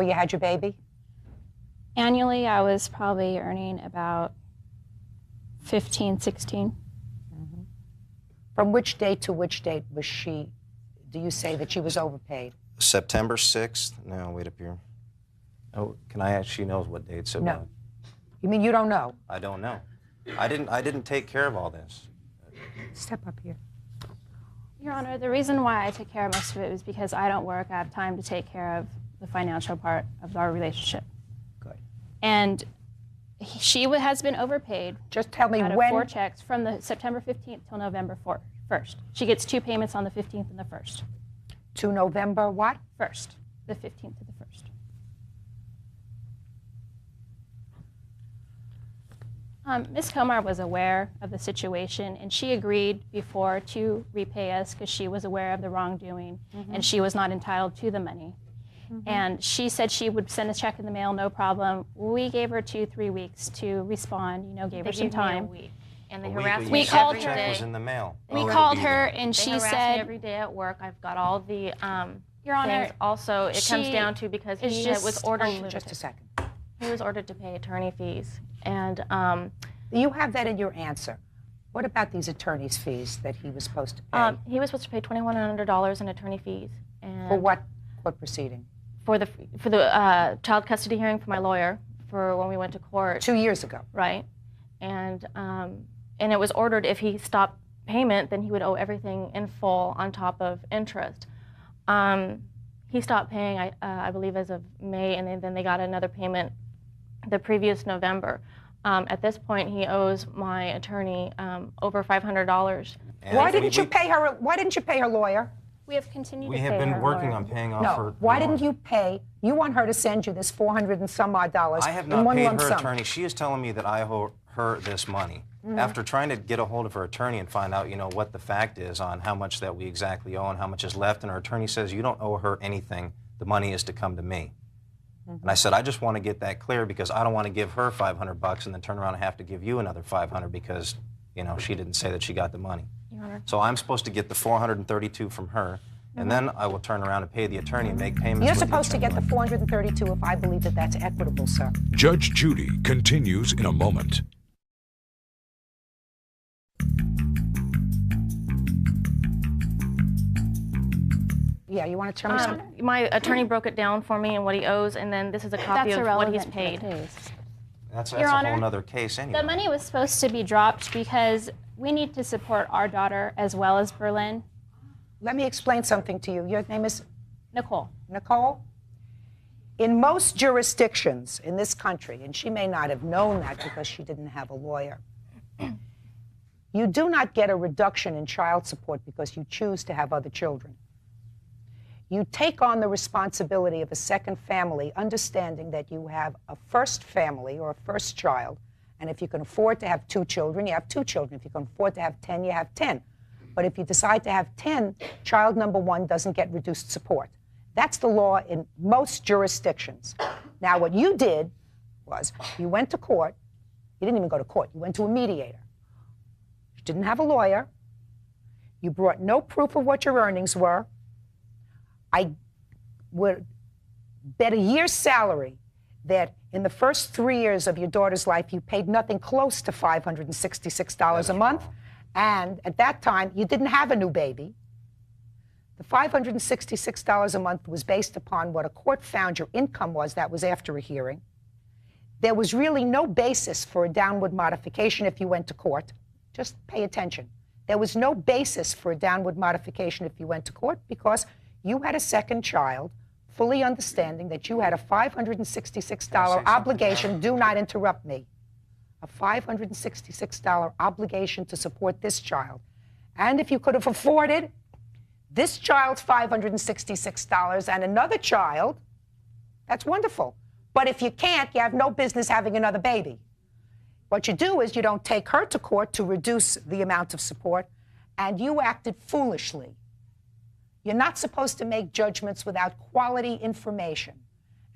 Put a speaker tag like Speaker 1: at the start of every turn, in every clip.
Speaker 1: you had your baby?
Speaker 2: Annually, I was probably earning about 15, 16.
Speaker 1: Mm-hmm. From which date to which date was she, do you say that she was overpaid?
Speaker 3: September 6th. No, wait up here. Oh, can I ask? She knows what date. So
Speaker 1: no. You mean you don't know?
Speaker 3: I don't know. I didn't take care of all this.
Speaker 1: Step up here.
Speaker 2: Your Honor, the reason why I take care of most of it is because I don't work. I have time to take care of the financial part of our relationship.
Speaker 1: Good.
Speaker 2: And she has been overpaid.
Speaker 1: Just tell me
Speaker 2: out of
Speaker 1: when.
Speaker 2: 4 checks from the September 15th till November 1st. She gets 2 payments on the 15th and the 1st.
Speaker 1: To November what?
Speaker 2: 1st. The 15th to the 1st. Ms. Komar was aware of the situation, and she agreed before to repay us because she was aware of the wrongdoing, and she was not entitled to the money. And she said she would send a check in the mail, no problem. We gave her 2-3 weeks to respond, gave her some time.
Speaker 4: And they harassed me
Speaker 2: We called
Speaker 4: every
Speaker 2: her.
Speaker 4: day.
Speaker 3: Was in the mail.
Speaker 2: We called her, and she
Speaker 4: They harassed me
Speaker 2: said,
Speaker 4: every day at work. I've got all the
Speaker 2: Your Honor,
Speaker 4: things. Also, it comes
Speaker 2: she
Speaker 4: down to because
Speaker 2: is
Speaker 4: he
Speaker 2: just
Speaker 4: was ordered.
Speaker 1: Just a second.
Speaker 4: He was ordered to pay attorney fees, and
Speaker 1: You have that in your answer. What about these attorney's fees that he was supposed to pay?
Speaker 4: he was supposed to pay $2,100 in attorney fees. And
Speaker 1: For what proceeding?
Speaker 4: For the child custody hearing for my lawyer for when we went to court.
Speaker 1: 2 years ago.
Speaker 4: Right, and it was ordered if he stopped payment, then he would owe everything in full on top of interest. He stopped paying, I believe, as of May, and then they got another payment the previous November. At this point, he owes my attorney over $500.
Speaker 1: Why didn't you pay her? Why didn't you pay her lawyer?
Speaker 2: we have continued to pay
Speaker 3: We have been
Speaker 2: her
Speaker 3: working
Speaker 2: lawyer.
Speaker 3: on paying off her.
Speaker 1: No. Why didn't you pay? You want her to send you this $400 and some odd dollars
Speaker 3: I have
Speaker 1: in
Speaker 3: not
Speaker 1: one
Speaker 3: paid
Speaker 1: lump
Speaker 3: her
Speaker 1: sum.
Speaker 3: attorney. She is telling me that I owe her this money. After trying to get a hold of her attorney and find out, what the fact is on how much that we exactly owe and how much is left, and her attorney says, you don't owe her anything. The money is to come to me. And I said, I just want to get that clear because I don't want to give her $500 and then turn around and have to give you another $500 because, she didn't say that she got the money.
Speaker 4: Your Honor.
Speaker 3: So I'm supposed to get the $432 from her, and then I will turn around and pay the attorney and make payments.
Speaker 1: You're
Speaker 3: with the
Speaker 1: supposed to get the
Speaker 3: attorney.
Speaker 1: $432 if I believe that that's equitable, sir.
Speaker 5: Judge Judy continues in a moment.
Speaker 1: Yeah, you want to tell me something?
Speaker 4: My attorney broke it down for me and what he owes, and then this is a copy
Speaker 2: That's
Speaker 4: of what he's
Speaker 2: irrelevant to the
Speaker 4: paid.
Speaker 2: case.
Speaker 3: That's
Speaker 2: Your
Speaker 3: a
Speaker 2: Honor,
Speaker 3: whole other case anyway.
Speaker 2: The money was supposed to be dropped because we need to support our daughter as well as Berlin.
Speaker 1: Let me explain something to you. Your name is
Speaker 2: Nicole.
Speaker 1: Nicole? In most jurisdictions in this country, and she may not have known that because she didn't have a lawyer, you do not get a reduction in child support because you choose to have other children. You take on the responsibility of a second family, understanding that you have a first family or a first child, and if you can afford to have 2 children, you have 2 children. If you can afford to have 10, you have 10. But if you decide to have 10, child number 1 doesn't get reduced support. That's the law in most jurisdictions. Now, what you did was you went to court. You didn't even go to court. You went to a mediator. You didn't have a lawyer. You brought no proof of what your earnings were. I would bet a year's salary that in the first 3 years of your daughter's life, you paid nothing close to $566 a month. And at that time, you didn't have a new baby. The $566 a month was based upon what a court found your income was. That was after a hearing. There was really no basis for a downward modification if you went to court. Just pay attention. There was no basis for a downward modification if you went to court because you had a second child, fully understanding that you had a $566 obligation. Do not interrupt me. A $566 obligation to support this child. And if you could have afforded this child's $566 and another child, that's wonderful. But if you can't, you have no business having another baby. What you do is you don't take her to court to reduce the amount of support, and you acted foolishly. You're not supposed to make judgments without quality information.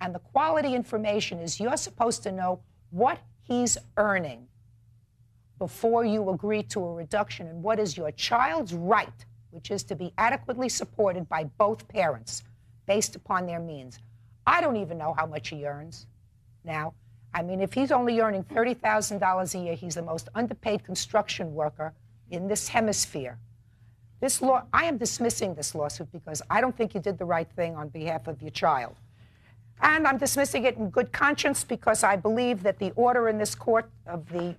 Speaker 1: And the quality information is you're supposed to know what he's earning before you agree to a reduction and what is your child's right, which is to be adequately supported by both parents based upon their means. I don't even know how much he earns now. I mean, if he's only earning $30,000 a year, he's the most underpaid construction worker in this hemisphere. This law, I am dismissing this lawsuit because I don't think you did the right thing on behalf of your child. And I'm dismissing it in good conscience because I believe that the order in this court of the